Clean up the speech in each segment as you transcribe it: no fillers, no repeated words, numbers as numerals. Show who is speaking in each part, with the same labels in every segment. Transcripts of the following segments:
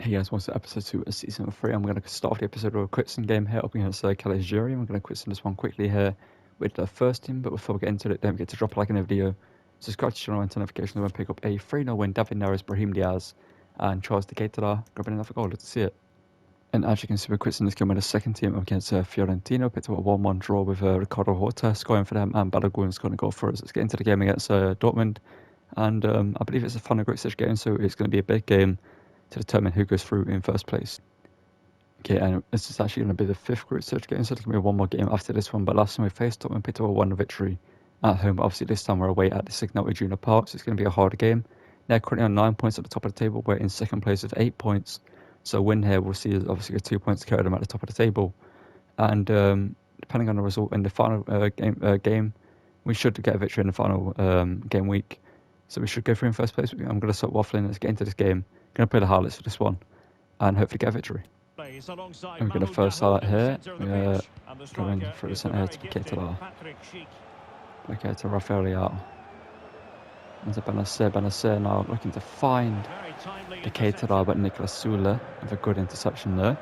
Speaker 1: Hey guys, welcome to episode 2 of season 3. I'm going to start off the episode with a quizzing game here up against Jury. I'm going to quiz this one quickly here with the first team, but before we get into it, don't forget to drop a like in the video, subscribe to the channel and turn notifications when we pick up a 3-0 win. David Neres, Brahim Diaz, and Charles De Ketelar grabbing another goal. Let's see it. And as you can see, we're quizzing this game with the second team up against Fiorentina. Picked up a 1-1 draw with Ricardo Horta scoring for them and Balogun scoring a goal for us. Let's get into the game against Dortmund. And I believe it's a fun and great such game, so it's going to be a big game to determine who goes through in first place. Okay, and this is actually going to be the 5th group stage game, so there's going to be one more game after this one. But last time we faced Dortmund, picked up a 1-0 victory at home. Obviously, this time we're away at the Signal Iduna Park, so it's going to be a harder game. They're currently on 9 points at the top of the table. We're in second place with 8 points. So a win here, we'll see, is obviously get 2 points to carry them at the top of the table. And depending on the result in the final game, we should get a victory in the final game week. So we should go through in first place. I'm going to stop waffling. Let's get into this game. Going to play the highlights for this one and hopefully get a victory. And we're going to first highlight here. We're going through the centre to Ketelar. Okay, to Rafael Leao. Into Benacer now looking to find the Ketelar, but Nicolas Sule with a good interception there.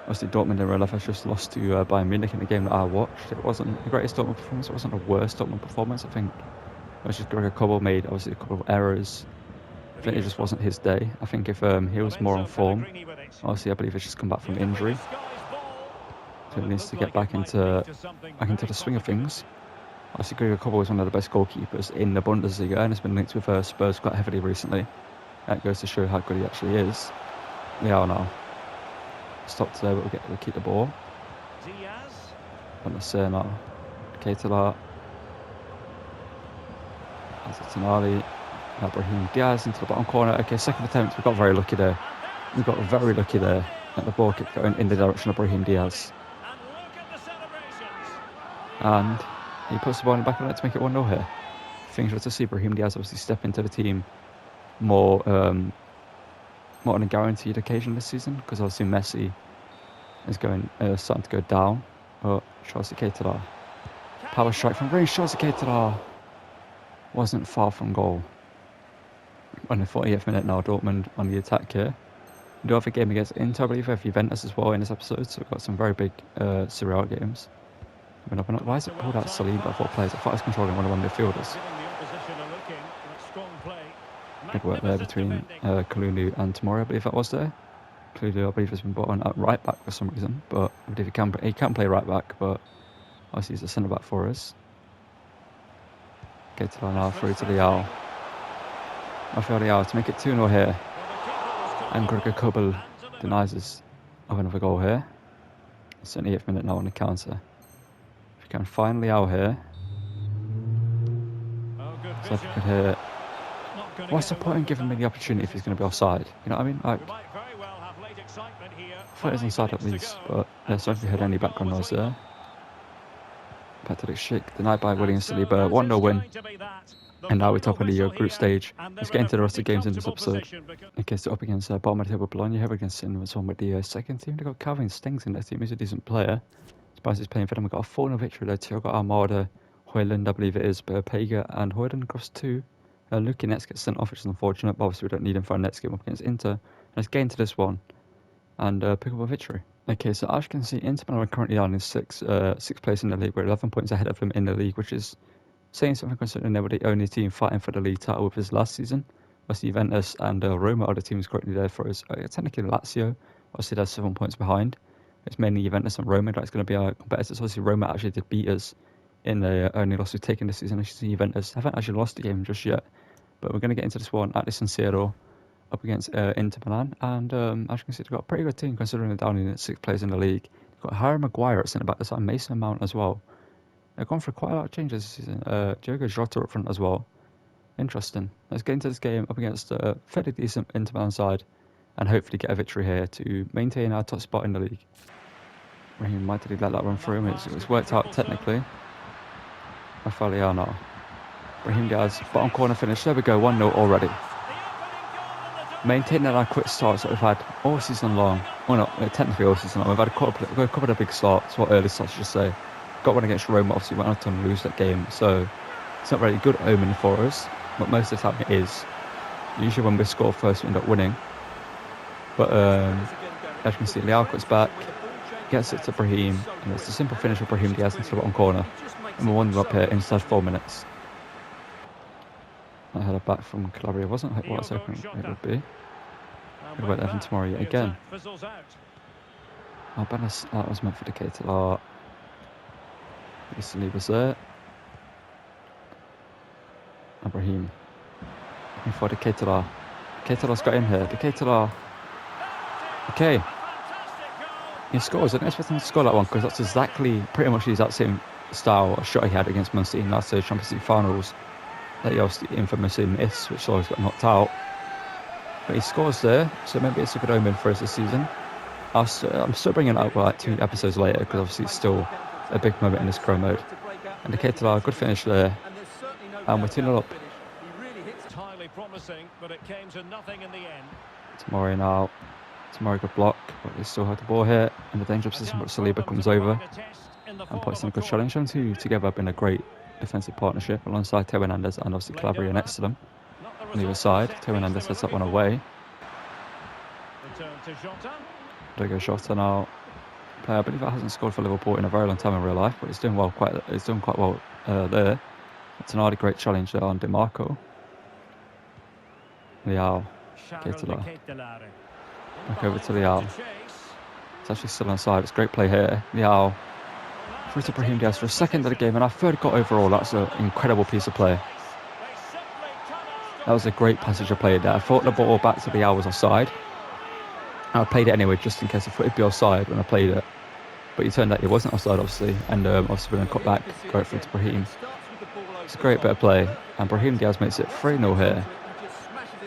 Speaker 1: Obviously, Dortmund in real life has just lost to Bayern Munich in the game that I watched. It wasn't the greatest Dortmund performance. It wasn't the worst Dortmund performance. I think it was just Gregor Kobel made obviously a couple of errors. I think it just wasn't his day. I think if he was more on form, obviously I believe he's just come back from injury, so he needs to get back into the swing of things. Obviously Gregor Kobel was one of the best goalkeepers in the Bundesliga and has been linked with Spurs quite heavily recently. That goes to show how good he actually is. Leao now stopped there, but we'll keep the ball. Benacer now, Ketelar, Tonali. Brahim Diaz into the bottom corner. Okay, second attempt. We got very lucky there. We got very lucky there. And the ball kept going in the direction of Brahim Diaz. And he puts the ball in the back of the net to make it 1-0 here. Things were to see Brahim Diaz obviously step into the team more on a guaranteed occasion this season, because obviously Messi is starting to go down. But Charles De Ketelar, power strike from range. Charles De Ketelar wasn't far from goal. On the 40th minute now, Dortmund on the attack here. We do have a game against Inter, I believe, with Juventus as well in this episode, so we've got some very big Serie A games. Why is it pulled out Salim by 4 players? I thought I was controlling one of the midfielders. Good work there between Kalulu and Tomori, I believe that was there. Kalulu, I believe, has been brought on at right back for some reason, but I believe he can play right back, but obviously he's a centre back for us. Ketelar now through to Leao. Rafael Leao to make it 2-0 here. And Gregor Kobel denies us of another goal here. 78th minute now on the counter. If we can find Leao here. So if we could hear. What's the point in giving me the opportunity if he's going to be offside? You know what I mean? Like, I thought it was inside at least, but so if we heard any background noise there. Patrick Schick denied by William Saliba. 1-0 win. And now we're top of the group stage. Let's get into the rest of the games in this episode. Okay, so up against bottom of the table Bologna here against Cinemas on with the second team. They've got Calvin Stings in their team. He's a decent player. Spice is playing for them. We've got a 4-0 victory there. Thiago Armada, Højlund, I believe it is, Pega and Højlund across 2. Luki Nets gets sent off, which is unfortunate, but obviously we don't need him for our next game up against Inter. Let's get into this one and pick up a victory. Okay, so as you can see, Inter Milan are currently on in 6th place in the league. We're 11 points ahead of them in the league, which is saying something considering they were the only team fighting for the league title with us last season. Obviously Juventus and Roma are the teams currently there for us. Technically Lazio, obviously they're 7 points behind. It's mainly Juventus and Roma that's going to be our competitors. Obviously Roma actually did beat us in the only loss we've taken this season. I should see Juventus haven't actually lost the game just yet. But we're going to get into this one at the San Siro up against Inter Milan. And as you can see, they've got a pretty good team considering they're down in 6th place in the league. They've got Harry Maguire at centre back, there's Mason Mount as well. They've gone for quite a lot of changes this season. Diogo Jota up front as well. Interesting. Let's get into this game up against a fairly decent Inter Milan side and hopefully get a victory here to maintain our top spot in the league. Raheem might have let that run through him. It's worked out technically. Rafael Leao now. Brahim Diaz, bottom corner finish. There we go, 1-0 already. Maintaining our quick starts that we've had all season long. Well, not technically all season long. We've had a couple of big starts, or early starts, I should say. Got one against Roma, obviously went on to lose that game, so it's not very good omen for us, but most of the time it is. Usually when we score first we end up winning. But as you can see, Leao cuts back, gets it to Brahim, and it's a simple finish with Brahim Diaz into the bottom corner. And we're 1-0 up here inside 4 minutes. I had a back from Calabria, wasn't what I was hoping it would be. It went there from Tomori yet again. Oh, Benes, that was meant for the Keita. Saliba was there. Ibrahim. Looking for the Keita. Keita's got in here. The Keita. Okay. He scores. I didn't expect him to score that one because that's exactly, pretty much the exact same style of shot he had against Man City in last year's Champions League finals. That he obviously infamously missed, which always got knocked out. But he scores there, so maybe it's a good omen for us this season. I'm still bringing it up like 2 episodes later because obviously it's still a big moment in this Pro mode. And the Keita, good finish there. And we're 2-0 up. Tomori now. Tomori good block, but they still have the ball here. In the dangerous position, but Saliba comes over and puts in a good challenge. Them two together have been a great defensive partnership alongside Theo Hernandez and obviously Calabria next to them. On the other side, Theo Hernandez sets that one away. There goes Jota now. Player I believe that hasn't scored for Liverpool in a very long time in real life, but he's doing well. He's doing quite well there. It's another great challenge there on Dimarco. Leao, Keita. Back over to Leao. It's actually still on side. It's great play here. Leao through to Brahim Diaz for a second of the game, and our third goal overall. That's an incredible piece of play. That was a great passage of play there. I thought the ball back to Leao was offside. I played it anyway, just in case I thought it'd be offside when I played it. But it turned out it wasn't offside, obviously. And obviously, we're going to cut back, go it through to Brahim. It's a great bit of play. And Brahim Diaz makes it 3-0 here.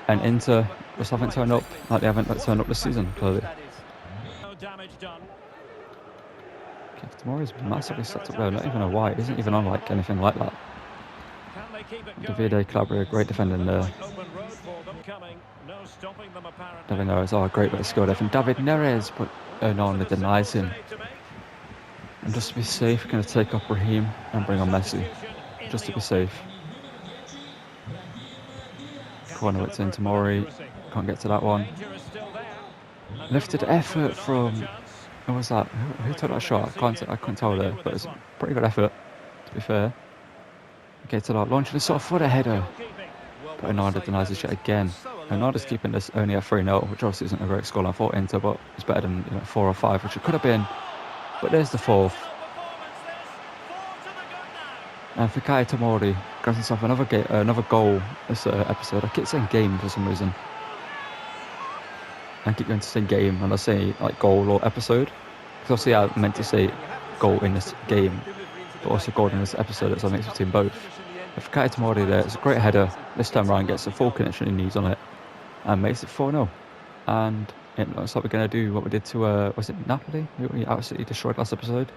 Speaker 1: And Inter just haven't turned up like they haven't turned up this season, clearly. Tomori's massively set up there. Not even a wide. Isn't even on like anything like that. Davide Calabria, great defending there. David Neres, oh, great bit of skill there from David Neres, but no one denies him. And just to be safe, going to take off Brahim and bring on Messi. Just to be safe. Corner it's in Tomori. Can't get to that one. Lifted effort from... Who was that? Who took that shot? I couldn't tell there, but it's a pretty good effort, to be fair. Okay, to that launching a sort of footer header. But Hernandez denies the shot again. Hernandez keeping this only at 3-0, which obviously isn't a great score. I thought Inter, but it's better than 4 or 5, which it could have been. But there's the 4th. And Fikayo Tomori grabs himself another goal this episode. I keep saying game for some reason. I keep going to say game when I say like goal or episode. Because obviously I meant to say goal in this game, but also goal in this episode, so I mix between both. Fikayo Tomori there, it's a great header. This time round gets the full connection he needs on it and makes it 4-0. And it looks like we're going to do what we did to, was it Napoli? We absolutely destroyed last episode.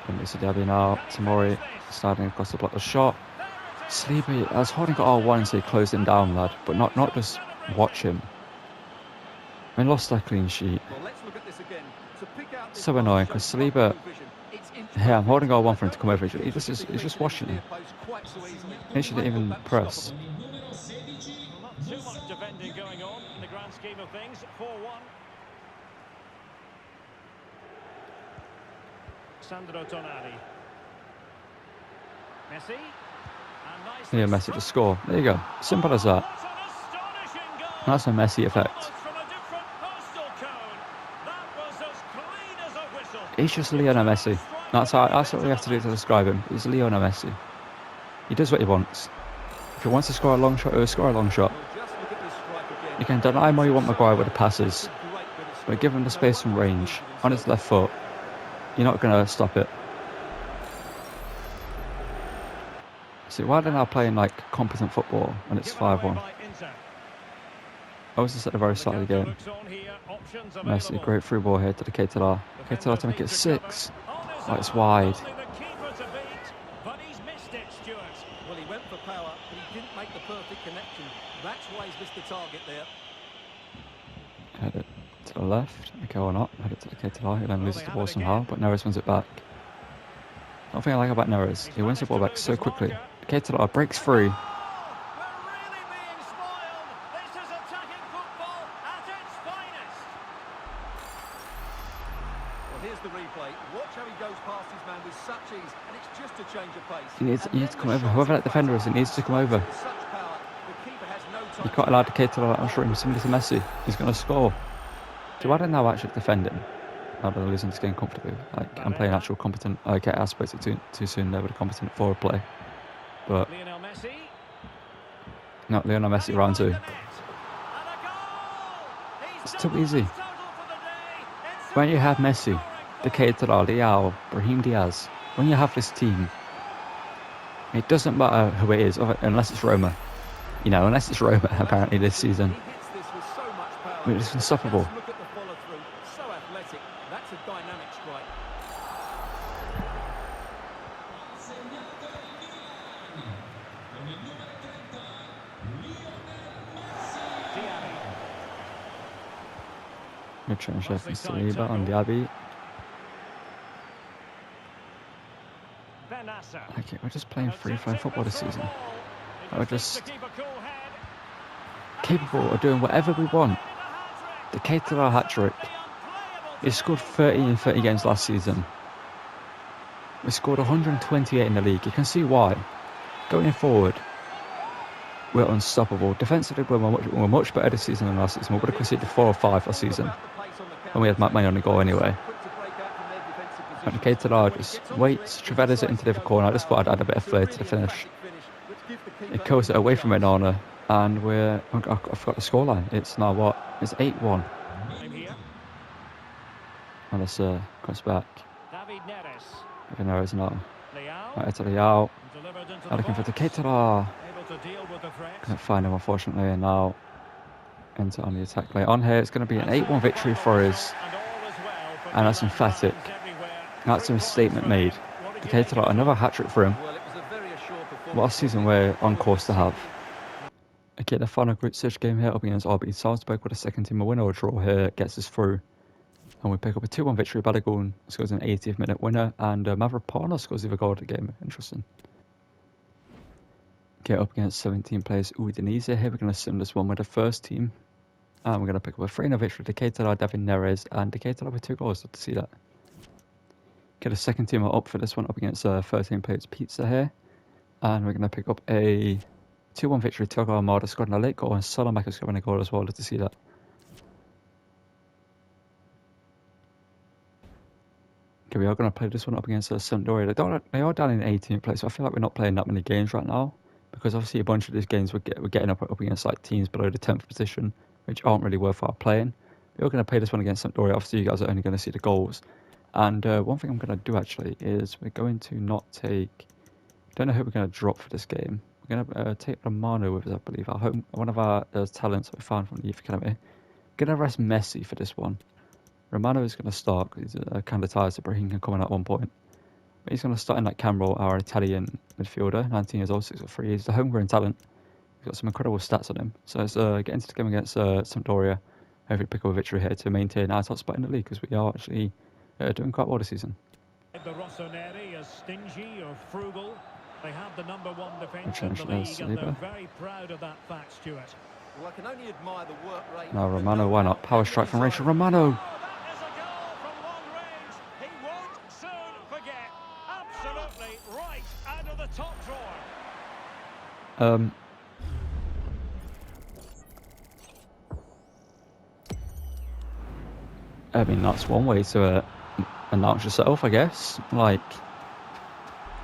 Speaker 1: And it's Diaby now. Tomori starting across the block the shot. Sleepy, I was holding R1 so he closed him down, lad, but not just watch him. We lost that clean sheet. So annoying because Saliba, yeah, I'm holding R1 for him to come over. He's just watching him. He shouldn't even press.
Speaker 2: Not too much defending going on in the grand scheme of things. 4-1. Sandro Tonali. Messi.
Speaker 1: Yeah, Messi to score. There you go. Simple as that. That's a Messi effect. He's just Lionel Messi. That's what we have to do to describe him. He's Lionel Messi. He does what he wants. If he wants to score a long shot, he'll score a long shot. You can deny him all you want Maguire with the passes, but give him the space and range on his left foot. You're not going to stop it. See, why are they now playing like competent football when it's 5-1? I was just at the very start of the game. Messi, great through ball here to the Keita. Keita to make it 6. Oh, it's wide.
Speaker 2: But he's missed it, Stuart. Well, he went for power, but he didn't make the perfect connection. That's why he's missed the target there.
Speaker 1: Head it to the left. Okay, or not. Head it to the Keita. He then loses the ball somehow, but Neres wins it back. One thing I like about Neres, he wins the ball back so quickly. Keita breaks free.
Speaker 2: We're really being spoiled. This is attacking football at its finest. Well, here's the replay. Watch how he goes past his man with such ease, and it's just a change of pace.
Speaker 1: He needs to come over. Whoever that defender is, he needs to come over. You can't allow the Keita I'm showing somebody to Messi. He's going to score. Do I don't know actually defending? Rather than losing this game comfortably. Like, I'm playing actual competent. Okay, I suppose it's too soon there with a competent forward play. But not Lionel Messi round 2. It's too easy. When you have Messi, the Keita, Leao, Brahim Diaz, when you have this team, it doesn't matter who it is, unless it's Roma. You know, unless it's Roma apparently this season. I mean, it's unstoppable. Good transfer from Saliba on Diaby. Okay, we're just playing free-flowing football this season. We're just capable of doing whatever we want. The Keita hat-trick. He scored 30 in 30 games last season. We scored 128 in the league. You can see why. Going forward, we're unstoppable. Defensively, we're much better this season than last season. We would have conceded 4 or 5 last season. And we had McMahon on the goal anyway. And Keita just waits, Trevella's it into the other corner. I just thought I'd add a bit of flair to the finish. It goes it away from Onana, and I forgot the scoreline. It's now what? It's 8-1. And this comes back. David Neres now. Right to Leao. Now looking for the Keita. Couldn't find him unfortunately, and now enter on the attack late on here. It's going to be an 8-1 victory for us, and that's emphatic. That's a statement made. The Keita, another hat-trick for him. What a season we're on course to have. Okay, the final group stage game here up against RB Salzburg with a second team. A win or a draw here gets us through. And we pick up a 2-1 victory. Balogun scores an 80th minute winner, and Mavropanos scores the other goal of the game. Interesting. Okay, up against 17 players Udinese here. We're going to sim this one with the first team. And we're going to pick up a 3-0 victory. The Keita, David Neres, and the Keita with 2 goals. Good to see that. Okay, the second team are up for this one, up against 13 players Pizza here. And we're going to pick up a 2-1 victory. Thiago Almada scored a late goal, and Salamanca scoring a goal as well. Good to see that. Okay, we are going to play this one up against Sampdoria. They are down in 18th place, so I feel like we're not playing that many games right now. Because obviously a bunch of these games we're getting up against like teams below the 10th position, which aren't really worthwhile playing. We are going to play this one against Sampdoria. Obviously you guys are only going to see the goals. And one thing I'm going to do actually is we're going to not take... Don't know who we're going to drop for this game. We're going to take Romano with us, I believe. One of our talents that we found from the Youth Academy. Going to rest Messi for this one. Romano is going to start because he's kind of tired, so Brahim can come in at one point. But he's going to start in that Camero, our Italian midfielder, 19 years old, 6'3". He's a homegrown talent. He's got some incredible stats on him. So let's get into the game against Sampdoria. Hopefully pick up a victory here to maintain our top spot in the league, because we are actually doing quite well this season.
Speaker 2: The Rossoneri is stingy or frugal. They have the #1 defence in the league, and they're very proud of that fact, Stuart. Well, I can only admire the work rate.
Speaker 1: Now Romano, why not? Power strike from Rachel Romano.
Speaker 2: That is a goal from long range. He won't soon forget. Absolutely right out of the top drawer.
Speaker 1: I mean, that's one way to announce yourself, I guess. Like,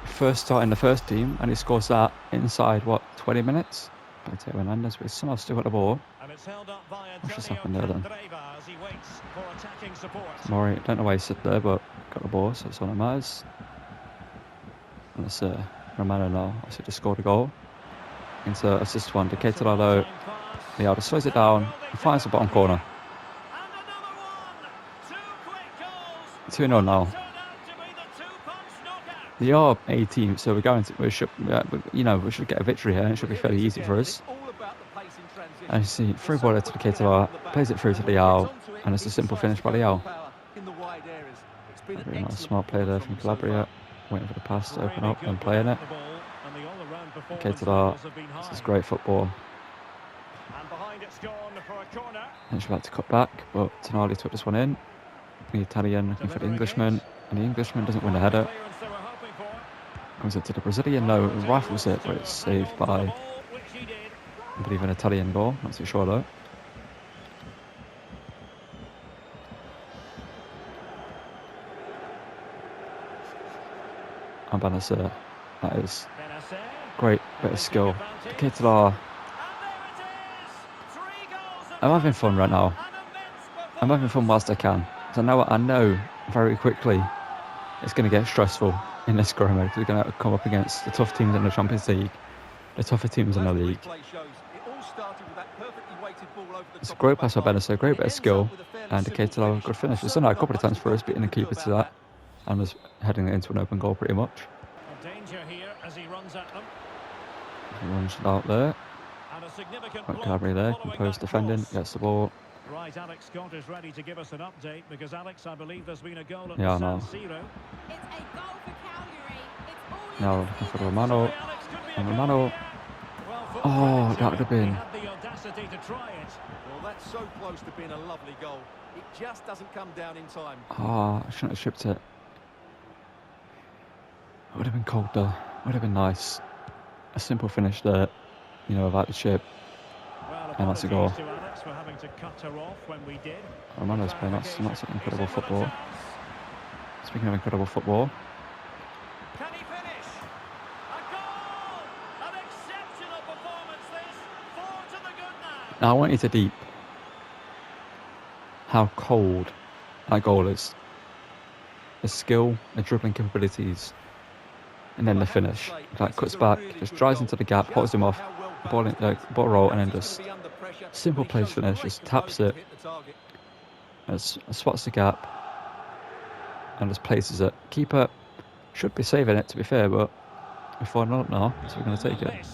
Speaker 1: first start in the first team, and he scores that inside, what, 20 minutes? By Teo Hernandez, but he's somehow still got the ball. What's just happened there then? Mori, don't know why he sit there, but got the ball, so it's all that matters. And it's Romano now, obviously just scored a goal. Into assist one, Keita low. Leao just slows it down, and finds the bottom corner. 2-0 now. They are a team, so we should get a victory here, and it should be fairly easy for us. And you see, through ball to the Keita, plays it through to Leao, and it's a simple finish by Leao. Really nice, smart play there from Calabria, waiting for the pass to open up and playing it. Keita, this is great football.
Speaker 2: And behind it's gone for a corner.
Speaker 1: And she's about to cut back, but Tonali took this one in. The Italian looking for the Englishman, and the Englishman doesn't win the header. Comes it to the Brazilian, no, rifles it, but it's saved by, I believe, an Italian goal. Not too sure though. And Benacer, that is great bit of skill. Keita, I'm having fun right now. I'm having fun whilst I can. So I know very quickly it's going to get stressful in this scrimmage. We're going to come up against the tough teams in the Champions League, the tougher teams in the league. It's a great pass by Benacer, great bit of skill, and Keita, good finish. It's done that a couple of times for us, beating the keeper to that, and was heading it into an open goal pretty much.
Speaker 2: Danger here as he runs at them.
Speaker 1: He runs it out there. Got Calabria there, composed defending, gets the ball.
Speaker 2: Right, Alex Scott is ready to give us an update because Alex, I believe there's been a goal at
Speaker 1: Yeah,
Speaker 2: San Siro.
Speaker 3: It's a goal for Calgary. It's
Speaker 1: Now
Speaker 3: all
Speaker 1: looking for Romano. And Romano. Oh, that would have been.
Speaker 2: Had the audacity to try it.
Speaker 4: Well, that's so close to being a lovely goal. It just doesn't come down in time.
Speaker 1: Oh, I shouldn't have chipped it. It would have been cold though. Would have been nice. A simple finish there, you know, without the chip.
Speaker 2: Well,
Speaker 1: And that's a goal.
Speaker 2: to Alex for having to cut her off when we did.
Speaker 1: Romano's playing that's incredible football. Speaking of incredible football,
Speaker 2: Can he finish? A goal! An exceptional performance this. 4 to the good man.
Speaker 1: now I want you to deep how cold that goal is. The skill, the dribbling capabilities, and then the finish. Like cuts back, just drives into the gap, holds him off, ball roll, and then just simple place finish, just taps it, and spots the gap, and just places it. Keeper should be saving it, to be fair, but we're 4-0 up now, so we're going to take it.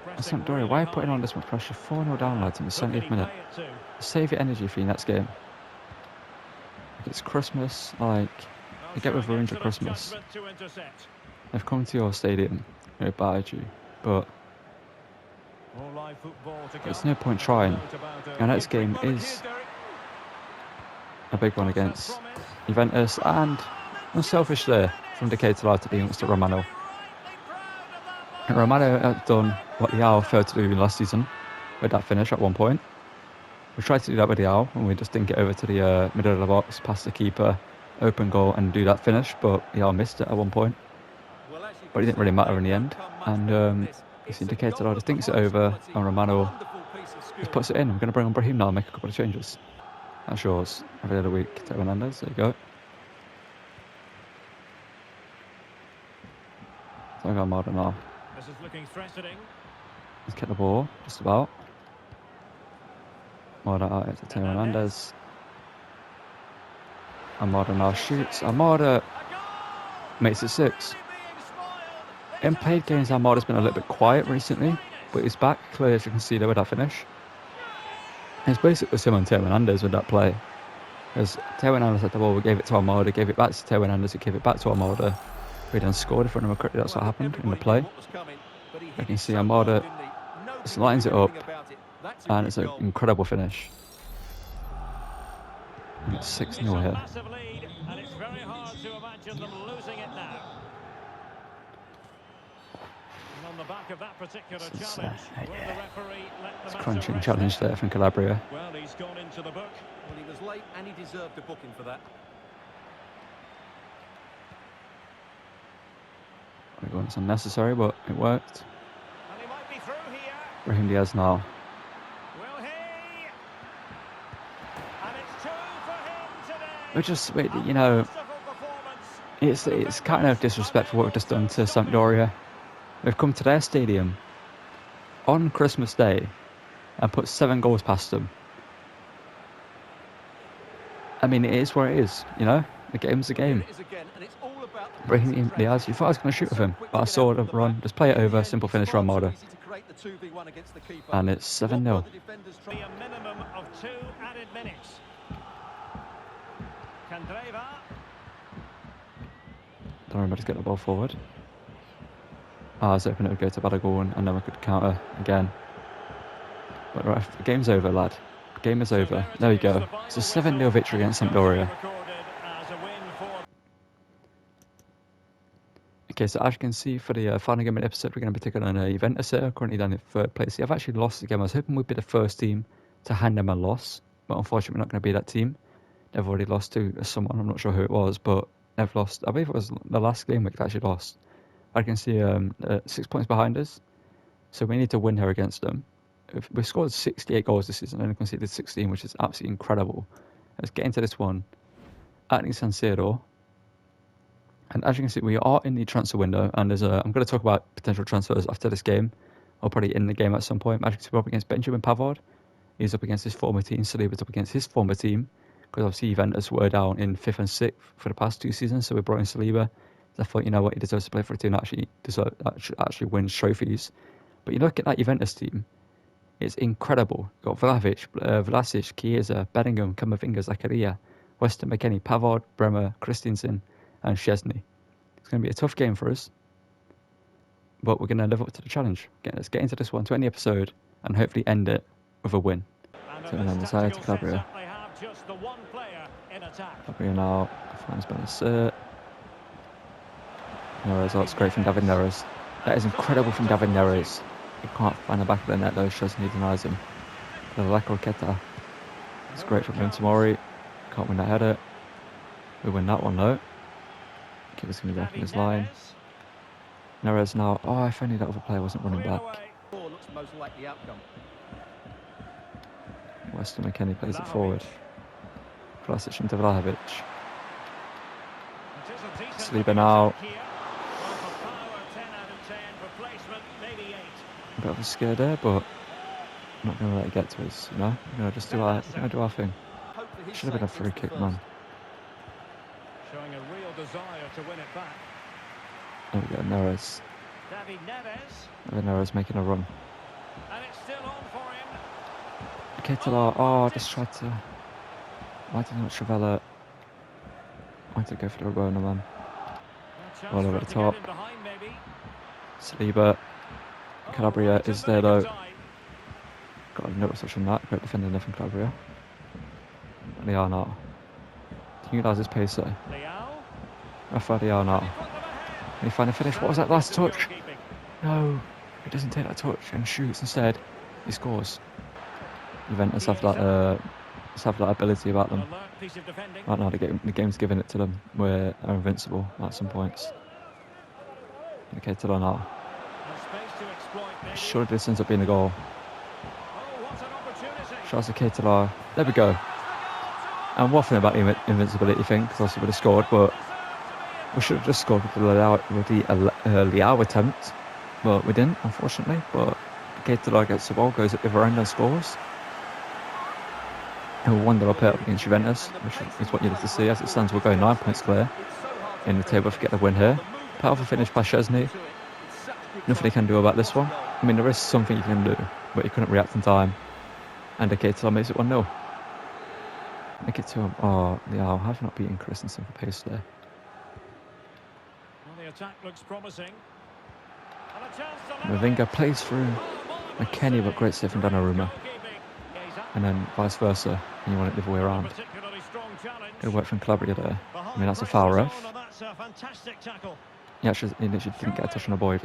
Speaker 1: And Sampdoria, why are you putting on this much pressure? 4-0 down, lads, in the 70th minute. Save your energy for your next game. Like, it's Christmas, like, you get with ruined for Christmas. They've come to your stadium, they battered you, but there's no point trying. Our next game is a big one against Juventus, and unselfish there from Keita to be amongst Romano. And Romano has done what Leao failed to do last season with that finish at one point. We tried to do that with Leao, and we just didn't get over to the middle of the box, past the keeper, open goal, and do that finish. But Leao missed it at one point. But it didn't really matter in the end. And it's indicated just thinks it over, and Romano just puts it in. We're going to bring on Brahim now and make a couple of changes. That's yours. Every other week, Teo Hernandez, there you go. So I got Marder now.
Speaker 2: This is looking threatening.
Speaker 1: Let's get the ball, just about. Marder out to Teo Hernandez. And Marder now shoots. And Marder makes it 6. In played games, Marder's been a little bit quiet recently, but he's back, clearly, as you can see there with that finish. And it's basically the same on Teo Hernandez with that play. Because Teo Hernandez had the ball, we gave it to Marder, gave it back to Teo Hernandez, he gave it back to Marder. We then scored, if I remember correctly, that's what happened in the play. You can see Marder just lines it up, and it's an incredible finish. And it's 6-0 here.
Speaker 2: And it's very hard to imagine them losing it now. And on the back of that particular challenge, will the referee let the
Speaker 1: It's a crunching challenge there from Calabria.
Speaker 2: Well, he's gone into the book.
Speaker 4: Well, he was late and he deserved a booking for that.
Speaker 1: It's unnecessary, but it worked.
Speaker 2: And he might be through here.
Speaker 1: Brahim Diaz now.
Speaker 2: Will he? And it's 2 for him today.
Speaker 1: We're just, you know, it's kind of disrespectful what we've just done to Sampdoria. We've come to their stadium on Christmas Day and put 7 goals past them. I mean, it is where it is, you know? The game's the game. Brahim Diaz, you thought I was going to shoot with him, but I saw the run, just play it over, simple finish on Marder. And it's 7-0.
Speaker 2: A minimum of 2 added minutes. Candreva.
Speaker 1: Don't remember to get the ball forward. I was hoping it would go to Balogun and then we could counter again. But the game's over, lad. The game is over. There we go. It's a 7-0 victory against Sampdoria. Okay, so as you can see, for the final game of the episode, we're going to be taking on Juventus here, currently down in 3rd place. I've actually lost the game. I was hoping we'd be the first team to hand them a loss, but unfortunately we're not going to be that team. They've already lost to someone, I'm not sure who it was, but they've lost. I believe it was the last game we actually lost. I can see 6 points behind us, so we need to win here against them. We've scored 68 goals this season and conceded 16, which is absolutely incredible. Let's get into this one at San Siro. And as you can see, we are in the transfer window, and I'm going to talk about potential transfers after this game, or probably in the game at some point. As you can see, we're up against Benjamin Pavard. He's up against his former team. Saliba's up against his former team, because obviously Juventus were down in 5th and 6th for the past 2 seasons, so we brought in Saliba. So I thought, you know what, he deserves to play for a team that actually wins trophies. But you look at that Juventus team, it's incredible. You've got Vlahovic, Vlasic, Chiesa, Bellingham, Camavinga, Zakaria, Weston McKennie, Pavard, Bremer, Christensen, and Szczesny. It's going to be a tough game for us, but we're going to live up to the challenge. Let's get into this one, to end the episode, and hopefully end it with a win. So then Messiah to Calabria. Calabria now finds Benacer. Neres, that's great from David Neres. That is incredible from David Neres. He can't find the back of the net though, Szczesny denies him. Keta. It's great from him. Tomori. Can't win that header. We win that one though. Keeper's going to be back in his line. Neres now. Oh, if only that other player wasn't running back. Weston McKennie plays it forward. Vlasic into Vlahovic. Saliba now. A bit of a scare there, but I'm not going to let it get to us, you know? We're going to just do our thing. Should have been a free kick, man.
Speaker 2: Showing a real desire to win it back.
Speaker 1: There we go, Neres. David Neres making a run.
Speaker 2: And it's still on for him.
Speaker 1: Ketelar, oh, I just tried to... Why did not Travella... Why did I go for the Rabona, man? All over the top. Saliba. Calabria is there though. Got a notice touch on that. Great defending there from Calabria. Leao now. Can you utilize his pace there? Rafael Leao now. Can he find a finish? What was that last touch? No, he doesn't take that touch and shoots instead. He scores. Juventus have that ability about them. Right now the game's giving it to them. We're invincible at some points. Okay, to now. Surely this ends up being a goal. Shouts to Ketelar. There we go. And what thing about the invincibility thing, because obviously we would have scored, but we should have just scored with the Leao attempt. But we didn't, unfortunately. But Ketelar gets the ball, goes at the other end and scores. And we'll wander up here against Juventus, which is what you need to see. As it stands, we'll go 9 points clear in the table if we get the win here. Powerful finish by Szczesny. Nothing he can do about this one. I mean, there is something he can do, but he couldn't react in time. And Ketelar makes it 1-0. Make it to him. Oh, yeah, have not beaten Christensen for pace there.
Speaker 2: Well, the attack looks promising.
Speaker 1: Mavinga plays through McKennie, but great save from Donnarumma. And then vice versa, and you want it the other way around. Good work from Calabria there. I mean, that's a foul, ref. He literally didn't get a touch on the ball.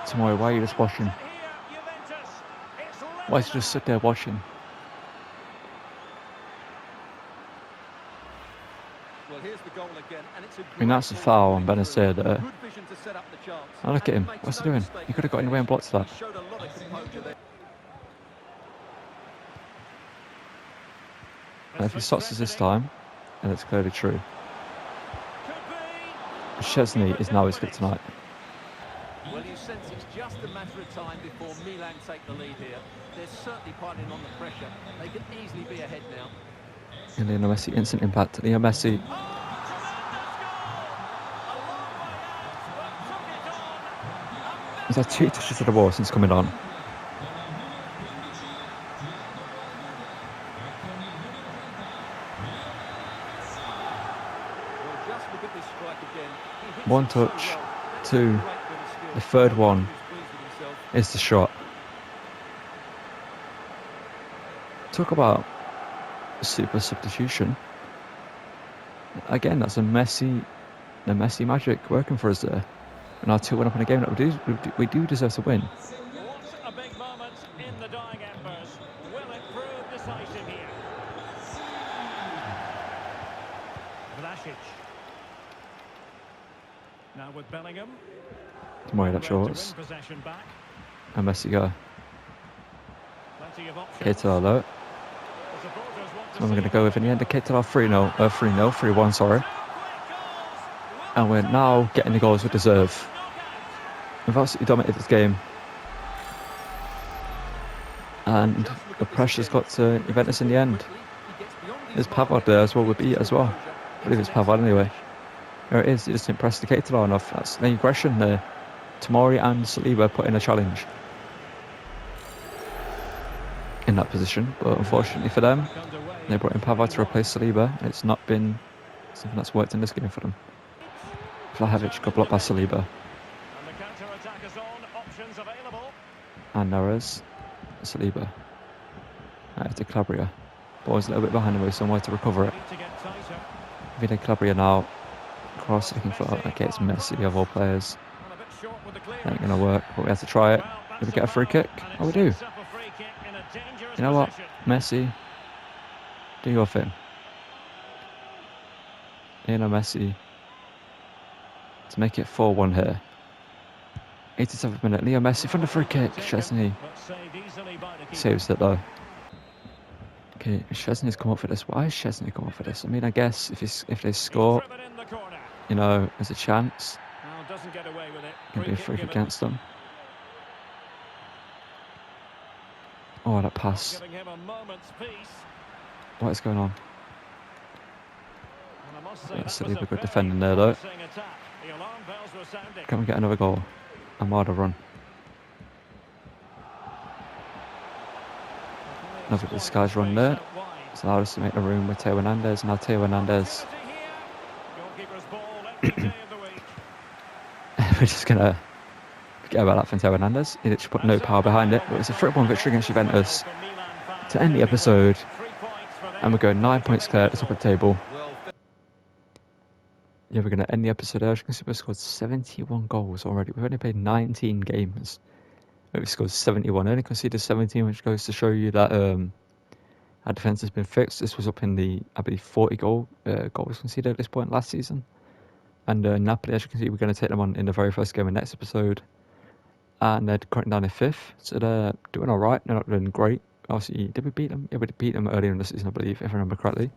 Speaker 1: Tomori, why are you just watching? Why is he just sit there watching? I mean, that's a foul on Benacer there. Oh, look at him. What's he doing? He could have got in the way and blocked that. And if he stops us this time, and it's clearly true, Szczesny is now his good tonight.
Speaker 4: Well, you sense it's just a matter of time before Milan take the lead here. They're certainly piling on the pressure. They could easily be ahead now.
Speaker 1: And Lionel Messi, instant impact. Lionel Messi. He's had 2 touches to the ball since coming on. One touch, 2, The third one is the shot. Talk about super substitution. Again, that's the Messi magic working for us there. And our 2-1 up in a game that we do deserve to win.
Speaker 2: What a big moment in the dying embers. Will it prove decisive here? Vlasic. Now with Bellingham.
Speaker 1: Tomorrow that shorts. And Messi go. Keita low. So we're going to go with in the end. Keita 3-1, sorry. And we're now getting the goals we deserve. We've absolutely dominated this game. And the pressure's got to Juventus in the end. There's Pavard there as well, we beat as well. I believe it's Pavard anyway. There it is, he just impressed the Keita enough. That's the aggression there. Tomori and Saliba put in a challenge in that position, but unfortunately for them, they brought in Pavard to replace Saliba, and it's not been something that's worked in this game for them. Vlahovic got blocked by Saliba. And Neres, Saliba. Out to Calabria. Ball's a little bit behind him, somewhere to recover it. Vide Calabria now. Cross looking for, okay, it's Messi of all players. Ain't gonna work, but we have to try it. Do we get a free kick? Oh, we do. You know what? Messi, do your thing. You know, Messi, to make it 4-1 here. 87th minute, Leo Messi from the free kick. Szczesny saves it though. Okay, Szczesny's come up for this. Why is Szczesny come up for this? I mean, I guess if they score, you know, there's a chance. Can be a free kick against them. Oh, that pass. What is going on? Saliba good defending there though. Can we get another goal? Armada run. Another disguise run there. It's allowed us to make the room with Theo Hernandez. Now Theo Hernandez. We're just going to forget about that from Theo Hernandez. He literally put no power behind it. But it's a 3-1 victory against Juventus to end the episode. And we're going 9 points clear at the top of the table. Yeah, we're going to end the episode there. As you can see, we've scored 71 goals already. We've only played 19 games. We've scored 71. Only conceded 17, which goes to show you that our defence has been fixed. This was up in the, I believe, 40 goals conceded at this point last season. And Napoli, as you can see, we're going to take them on in the very first game of next episode. And they're currently down in 5th. So they're doing alright. They're not doing great. Obviously, did we beat them? Yeah, we beat them earlier in the season, I believe, if I remember correctly.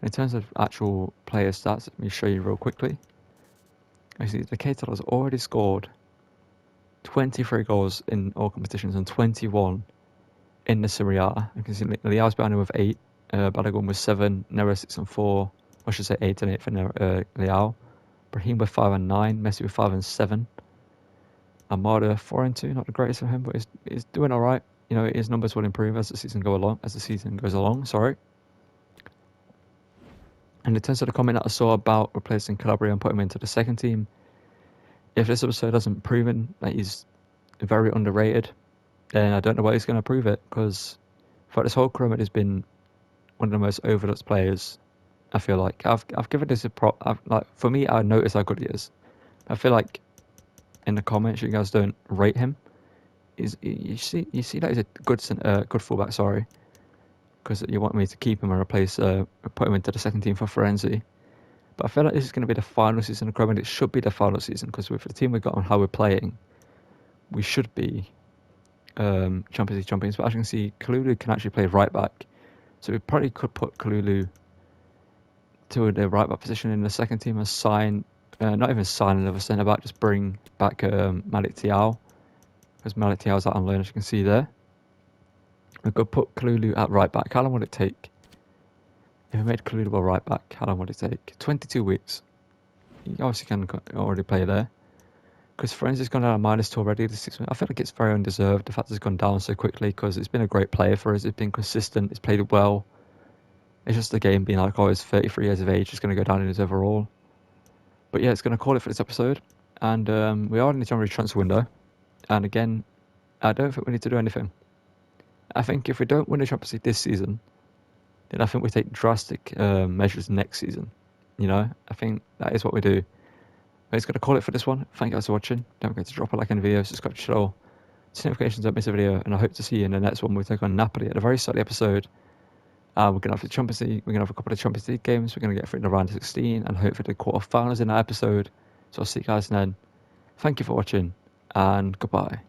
Speaker 1: In terms of actual player stats, let me show you real quickly. Actually, the Keita has already scored 23 goals in all competitions and 21 in the Serie A. You can see Leao's behind him with 8, Balogun with 7, Neres 6 and 4, I should say 8 and 8 for Leao. Brahim with 5 and 9, Messi with 5 and 7. Armada 4 and 2, not the greatest for him, but he's doing alright. You know, his numbers will improve as the season goes along. Sorry. And in terms of the comment that I saw about replacing Calabria and putting him into the second team, if this episode hasn't proven that he's very underrated, then I don't know why he's going to prove it, because for this whole career, he's been one of the most overlooked players. I feel like I've given this a prop. For me, I notice how good he is. I feel like in the comments, you guys don't rate him. You see that he's a good fullback. Sorry. Because you want me to keep him and put him into the second team for Firenze. But I feel like this is going to be the final season of Cromer. It should be the final season, because with the team we've got and how we're playing, we should be Champions League champions. But as you can see, Kalulu can actually play right back. So we probably could put Kalulu to the right back position in the second team and not even sign another centre back, just bring back Malik Thiaw. Because Malik Thiaw's out on loan, as you can see there. We could put Kalulu at right back. How long would it take? If we made Kalulu a right back, how long would it take? 22 weeks. You obviously can already play there. Because Firenze's gone down a -2 already. I feel like it's very undeserved, the fact it's gone down so quickly, because it's been a great player for us. It's been consistent. It's played well. It's just the game being like, oh, he's 33 years of age. It's going to go down in his overall. But yeah, it's going to call it for this episode. And we are in the January transfer window. And again, I don't think we need to do anything. I think if we don't win the Champions League this season, then I think we take drastic measures next season. You know, I think that is what we do. But it's going to call it for this one. Thank you guys for watching. Don't forget to drop a like on the video, subscribe to the channel, notifications, don't miss a video, and I hope to see you in the next one. We take on Napoli at a very exciting episode. We're going to have the Champions League. We're going to have a couple of Champions League games. We're going to get through the round of 16 and hopefully the quarterfinals in that episode. So I'll see you guys then. Thank you for watching and goodbye.